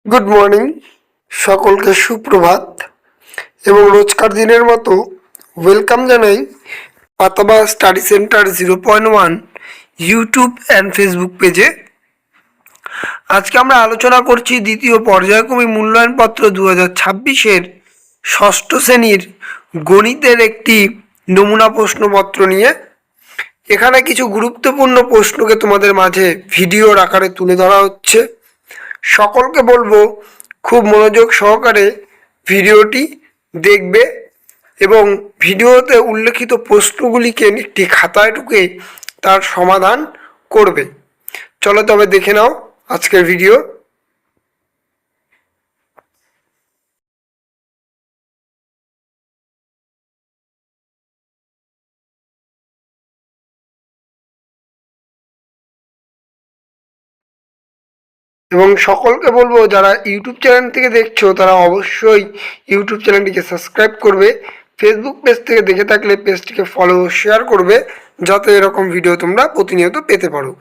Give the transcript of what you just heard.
Good morning, সকলকে সুপ্রভাত এবং রোজকার দিনের মতো ওয়েলকাম জানাই পাতাবা study centre 0.1 YouTube and Facebook পেজে। আজকে আমরা আলোচনা করছি দ্বিতীয় পর্যায়ক্রমিক মূল্যায়নপত্র 2026-এর ষষ্ঠ শ্রেণীর গণিতের একটি নমুনা প্রশ্নপত্র নিয়ে। এখানে কিছু গুরুত্বপূর্ণ প্রশ্নকে তোমাদের মাঝে ভিডিওর আকারে তুলে ধরা হচ্ছে। সকলকে বলবো খুব মনোযোগ সহকারে ভিডিওটি দেখবে এবং ভিডিওতে উল্লেখিত প্রশ্নগুলিকে একটি খাতায় ঢুকে তার সমাধান করবে। চলো তবে দেখে নাও আজকের ভিডিও। এবং সকলকে বলবো যারা ইউটিউব চ্যানেল থেকে দেখছো তারা অবশ্যই ইউটিউব চ্যানেলটিকে সাবস্ক্রাইব করবে। ফেসবুক পেজ থেকে দেখে থাকলে পেজটিকে ফলো শেয়ার করবে, যাতে এরকম ভিডিও তোমরা প্রতিনিয়ত পেতে পারো।